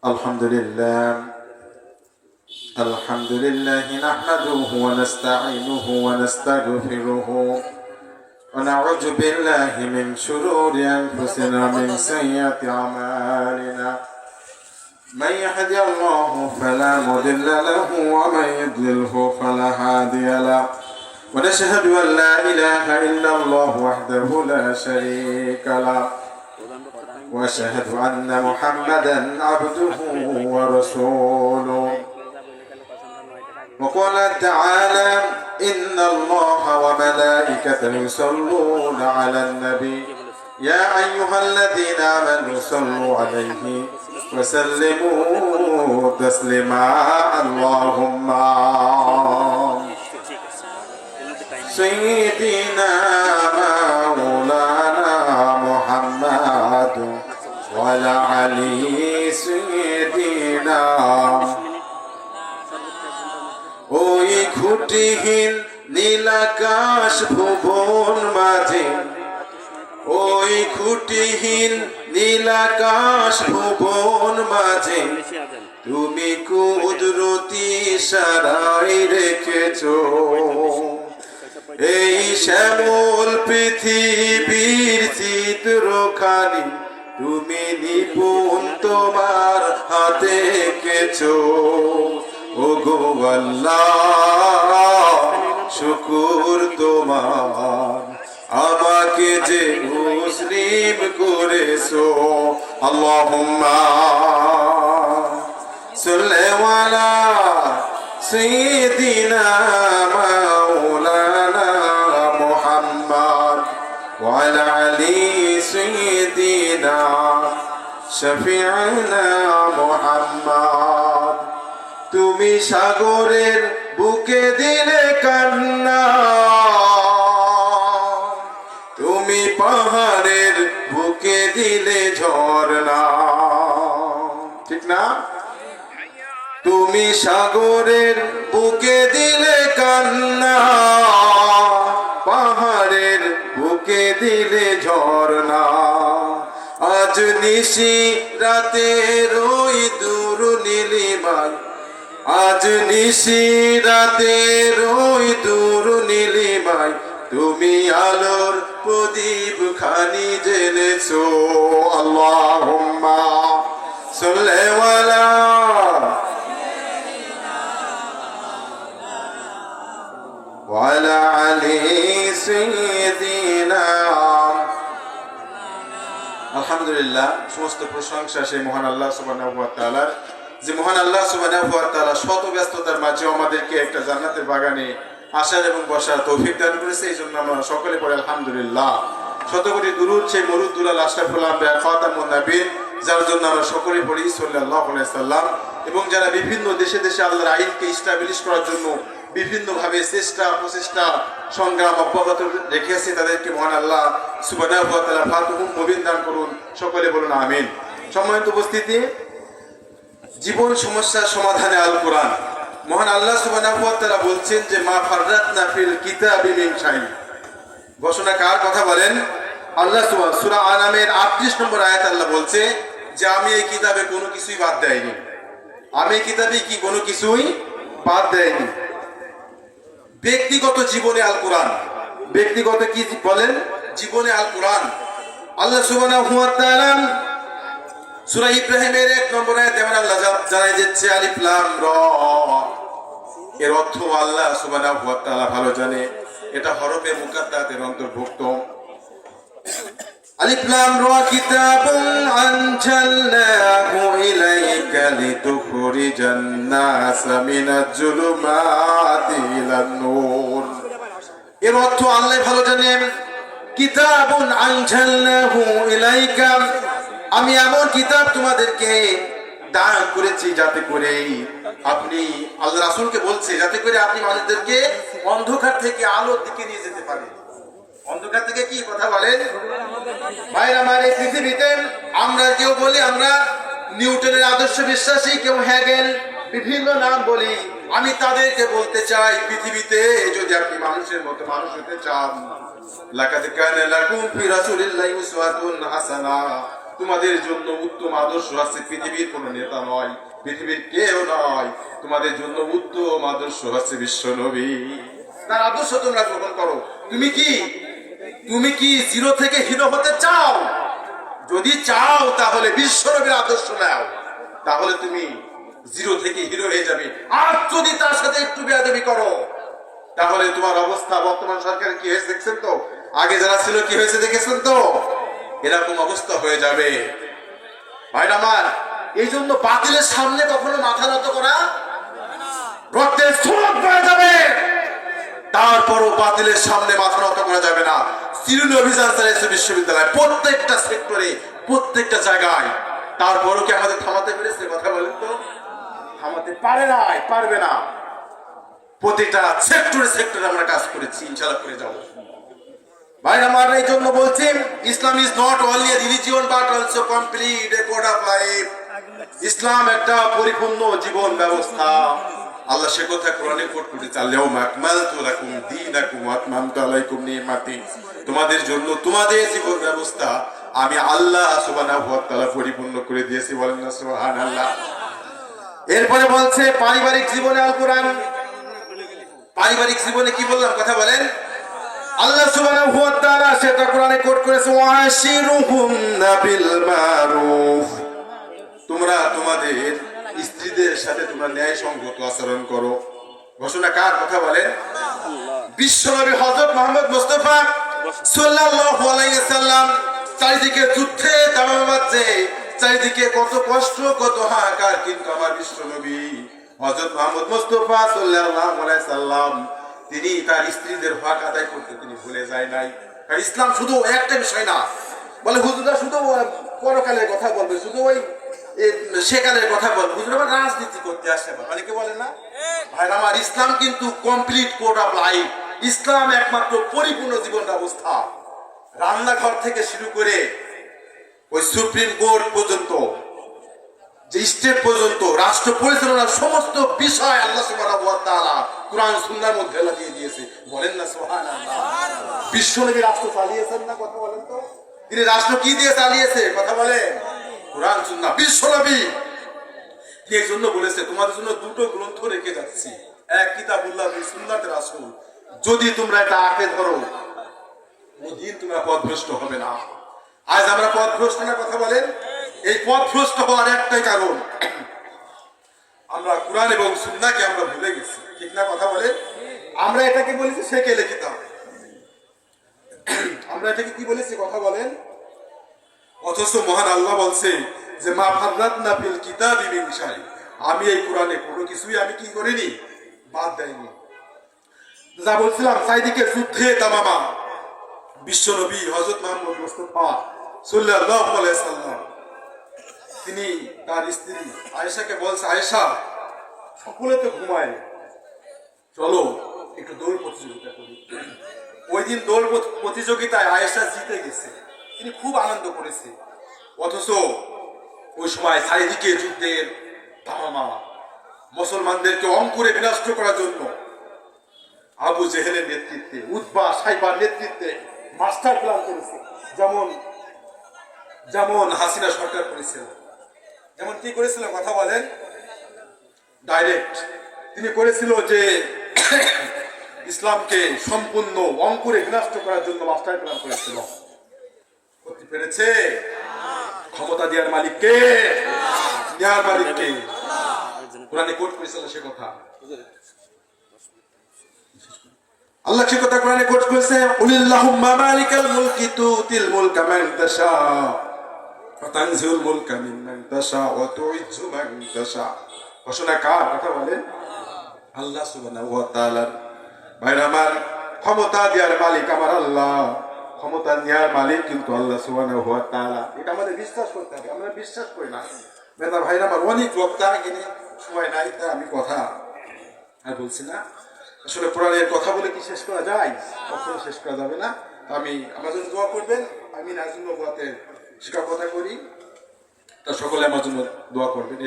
الحمد لله نحمده ونستعينه ونستغفره ونعوذ بالله من شرور أنفسنا من سيئات أعمالنا من يهدي الله فلا مضل له ومن يضلله فلا هادي له ونشهد أن لا إله إلا الله وحده لا شريك له وأشهد أن محمدا عبده ورسوله وقال تعالى إن الله وملائكته يصلون على النبي يا أيها الذين آمنوا صلوا عليه وسلموا تسليما اللهم سيدنا مولانا محمد وعلى علي سيدنا ওই খুঁটিহীন নীলাকাশ ভুবন মাঝে ওই খুঁটিহীন নীলাকাশ ভুবন মাঝে তুমি কুদরতি ইশারায় রেখেছো এই শ্যামল পৃথিবীর চিত্রখানি তুমি নিপুণ তোমার হাতে এঁকেছো ওগো আল্লাহ শুকর তোমার আমাকে যে মুসলিম করেছো আল্লাহুম্মা সাল্লি আলা সাইয়্যিদিনা মাওলানা মুহাম্মদ ওয়া আলা আলি সাইয়্যিদিনা শাফিঈনা মুহাম্মদ তুমি সাগরের বুকে দিলে কান্না তুমি পাহাড়ের বুকে দিলে ঝর্ণা ঠিক না তুমি সাগরের বুকে দিলে কান্না পাহাড়ের বুকে দিলে ঝর্ণা আজ নিশি রাতের ওই দূর নীলিমায় আজ নিশি রাতের ওই দূর নীলিমায় তুমি আলোর প্রদীপ খানি জ্বেলেছো আল্লাহুম্মা সাল্লি আলা ওয়া আলা আলি সাইয়্যিদিনা আলহামদুলিল্লাহ সমস্ত প্রশংসা সেই মহান আল্লাহ সুবহানাহু ওয়া তাআলার যে মহান আল্লাহ সুবহানাহু ওয়া তাআলা শত ব্যস্ততার মাঝে আমাদেরকে একটা জান্নাতের বাগানে আসার এবং বসার তৌফিক দান করেছে। এই জন্য আমরা সকলে পড়ি আলহামদুলিল্লাহ। শত কোটি দুরূদ সেই মরুদ দুলাল আশরাফুল আম্বিয়া খাতামুন নবীন যার জন্য আমরা সকলে পড়ি সাল্লাল্লাহু আলাইহি সাল্লাম। এবং যারা বিভিন্ন দেশে দেশে আল্লাহর আইনকে এস্টাবলিশ করার জন্য বিভিন্নভাবে চেষ্টা প্রচেষ্টা সংগ্রাম অব্যাহত রেখেছে তাদেরকে মহান আল্লাহ সুবহানাহু ওয়া তাআলা ফাতুহুম মুবিন দান করুন। সকলে বলুন আমিন। সম্মানিত উপস্থিতি, জীবন সমস্যার সমাধানে আল কোরআন। মহান আল্লাহ সুবহানাহু ওয়া তাআলা বলছেন যে মা ফাররাতনা ফিল কিতাবি মিন শাইইন। ঘোষণা কার কথা বলেন? আল্লাহ সুবহানাহু সূরা আনামের 38 নম্বর আয়াত আল্লাহ বলছে যে আমি এই কিতাবে কোনো কিছুই বাদ দেইনি। আমি এই কিতাবে কি কোনো কিছুই বাদ দেইনি। ব্যক্তিগত জীবনে আল কোরআন, ব্যক্তিগত কি বলেন? জীবনে আল কোরআন। আল্লাহ সুবহানাহু ওয়া তাআলা সূরা ইব্রাহিমের 1 নম্বর আয়াতে আল্লাহ জানাই দিচ্ছে আলিফ লাম র। এর অর্থ আল্লাহ সুবহানাহু ওয়া তাআলা ভালো জানে, এটা হরফে মুকাদ্দাতের অন্তর্ভুক্ত। আলিফ লাম র কিতাবুন আনজালনাহু ইলাইকা লিতুখরিজান নাসা মিনাজ জুলুমাতি ইলান নূর। এর অর্থ আল্লাহ ভালো জানেন, কিতাবুন আনজালনাহু ইলাইকা, আমি এমন কিতাব তোমাদেরকে দান করেছি যাতে করে আপনি, আল্লাহ রাসূলকে বলছে, যাতে করে আপনি মানুষদেরকে অন্ধকার থেকে আলোর দিকে নিয়ে যেতে পারেন। অন্ধকার থেকে কি কথা বলেন ভাইরা? মানে পৃথিবীতে আমরা কেউ বলি আমরা নিউটনের আদর্শ বিশ্বাসী, কেউ হেগেল, বিভিন্ন নাম বলি। আমি তাদেরকে বলতে চাই, পৃথিবীতে যদি আপনি মানুষের মতো মানুষ হতে চান, লাকাদ কানা লাকুম ফি রাসূলিল্লাহি উসওয়াতুন হাসানাহ, তোমাদের জন্য উত্তম আদর্শ আছে, পৃথিবীর কোনো নেতা নয়, পৃথিবীর কেউ নয়, তোমাদের জন্য উত্তম আদর্শ আছে বিশ্ব নবী। তার আদর্শ তোমরা গ্রহণ করো। তুমি কি জিরো থেকে হিরো হতে চাও? যদি চাও তাহলে বিশ্ব নবীর আদর্শ নাও, তাহলে তুমি জিরো থেকে হিরো হয়ে যাবে। আর যদি তার সাথে একটু বেয়াদবি করো, তাহলে তোমার অবস্থা বর্তমান সরকারের কি হয়েছে দেখছেন তো, আগে যারা ছিল কি হয়েছে দেখেছেন তো, এরকম অবস্থা হয়ে যাবে। ভাইরা আমার, এই জন্য বাতিলের সামনে কখনো মাথা নত করা, রক্তের স্রোত বয়ে যাবে, তারপরও বাতিলের সামনে মাথা নত করা যাবে না। চিরুনি অভিযান চালিয়েছে বিশ্ববিদ্যালয়, প্রত্যেকটা সেক্টরে, প্রত্যেকটা জায়গায়। তারপরও কি আমাদের থামাতে পেরেছে? কথা বলেন তো, থামাতে পারে নাই, পারবে না। প্রতিটা সেক্টরে আমরা কাজ করেছি, ইনশাআল্লাহ করে যাব। ভাই আমার, এই জন্য বলছি, Islam is not only a religion but also complete a code of life. ইসলাম একটা পরিপূর্ণ জীবন ব্যবস্থা। আল্লাহ সে কথা কোরআনে কোট করেছে, আল-ইয়াউমা আকমালতু লাকুম দীনাকুম ওয়া আতমামতু আলাইকুম নি'মাতি। তোমাদের জন্য তোমাদের জীবন ব্যবস্থা আমি আল্লাহ সুবহানাহু ওয়া তাআলা পরিপূর্ণ করে দিয়েছি। বলেন না সুবহানাল্লাহ। এরপরে বলছে পারিবারিক জীবনে আল কোরআন, পারিবারিক জীবনে কি বললাম কথা বলেন? আল্লাহ সুবহানাহু ওয়া তাআলা সেটা কোরআনে কোট করেছে, ওয়াশিরুহুন্না বিল মারুফ। তোমরা তোমাদের স্ত্রীদের সাথে তোমরা ন্যায়সঙ্গত আচরণ করো। ঘোষণা কার? কথা বলেন। বিশ্বনবী হযরত মুহাম্মদ মুস্তাফা সাল্লাল্লাহু আলাইহি ওয়াসাল্লাম, চারিদিকে যুদ্ধে দামামা বাজছে, চারিদিকে কত কষ্ট, কত হাহাকার, কিন্তু আমার বিশ্বনবী হযরত মুহাম্মদ মুস্তাফা সাল্লাল্লাহু আলাইহি ওয়াসাল্লাম তিনি তার স্ত্রীদের হক আদায় করতে তিনি ভুলে যায় নাই। আর ইসলাম শুধু একটা বিষয় না, বলে হুজুররা শুধু পরকালের কথা বলবে, শুধু ওই সেকালের কথা বলবে, হুজুর আবার রাজনীতি করতে আসে, অনেকে বলে না। ভাই আমার, ইসলাম কিন্তু কমপ্লিট কোড অফ লাইফ। ইসলাম একমাত্র পরিপূর্ণ জীবন ব্যবস্থা। রান্নাঘর থেকে শুরু করে ওই সুপ্রিম কোর্ট পর্যন্ত, যে স্টেট পর্যন্ত, রাষ্ট্র পরিচালনার সমস্ত বিষয় আল্লাহ সুবহানাহু ওয়া তাআলা কুরআন সুন্নাহর মধ্যে আল্লাহ দিয়ে দিয়েছে। বলেন না সুবহানাল্লাহ। বিশ্বনবী রাষ্ট্র চালিয়েছেন না? কথা বলেন তো, তিনি রাষ্ট্র কি দিয়ে চালিয়েছে? কথা বলেন। কুরআন সুন্নাহ। বিশ্বনবী এই জন্য বলেছে, তোমাদের জন্য দুটো গ্রন্থ রেখে যাচ্ছি, এক কিতাবুল্লাহ, দুই সুন্নাতে রাসূল। যদি তোমরা এটা আঁকড়ে ধরো, কোনদিন তোমরা পথভ্রষ্ট হবে না। আজ আমরা পথভ্রষ্ট না? কথা বলেন। এই পথভ্রষ্ট হওয়ার একটাই কারণ, আমরা কুরআন এবং সুন্নাহকে আমরা ভুলে গেছি। ঠিক না? কথা বলেন। আমরা এটাকে বলেছি সেকেলে কিতাব, আমরা এটাকে কি বলেছি? কথা বলেন। অথচ মহান আল্লাহ বলছে যে মা ফাররাতনা ফিল কিতাবি মিন শাই, আমি এই কোরআনে কোনো কিছুই আমি কি করিনি, বাদ দেইনি। যা বলছিলাম, চারিদিকে যুদ্ধে তামামা, বিশ্বনবী হযরত মুহাম্মদ মুস্তাফা সাল্লাল্লাহু আলাইহি সাল্লাম তিনি তার স্ত্রী আয়েশাকে বলছে, আয়েশা, সকলে তো ঘুমায়, চলো একটু দৌড় প্রতিযোগিতা করি। ওই দিন দৌড় প্রতিযোগিতায় আয়েশা জিতে গেছে, তিনি খুব আনন্দ করেছে। অথচ ওই সময় চারিদিকে যুদ্ধের ধামামা, মুসলমানদেরকে অঙ্কুরে বিনষ্ট করার জন্য আবু জেহেলের নেতৃত্বে, উতবা সাইবার নেতৃত্বে মাস্টার প্ল্যান করেছে। যেমন হাসিনা সরকার করেছিল, যেমন কি করেছিল? কথা বলেন। ডাইরেক্ট তিনি করেছিল যে ইসলামকে সম্পূর্ণ অঙ্কুরে বিনষ্ট করার জন্য মাস্টার প্ল্যান করেছিল। করতে পেরেছে? ক্ষমতা দেওয়ার মালিক কে? নেওয়ার মালিক কে? কোরআনে কোট করেছিল সে কথা। আল্লাহ সে কথা কোরআনে কোট করেছে, কুলিল্লাহুম্মা মালিকাল মুলকি তুতিল মুলকা মান তাশা ওয়া তানজিউল মুলকা মিম্মান তাশা ওয়া তুইজ্জু মান তাশা। ঘোষণা কার? কথা বলেন। আল্লাহ সুবহানাহু ওয়া তাআলা। ভাইরা আমার, ক্ষমতা দেওয়ার মালিক আমার আল্লাহ, ক্ষমতা নেওয়ার মালিক কিন্তু আল্লাহ সুবহানাহু ওয়া তাআলা। এটা আমাদের বিশ্বাস করতে হবে। আমরা বিশ্বাস করি না। বেটা ভাইরা আমার, অনেক বক্তা এখানে সময় নাই, তাই আমি কথা আর বলছি না। আসলে কোরআনের কথা বলে কি শেষ করা যায়? কখনো শেষ করা যাবে না। আমি আমার জন্য দোয়া করবেন। আমি নাজুম নবুয়াতের শিক্ষকতা করি, তা সকলে আমার জন্য দোয়া করবেন।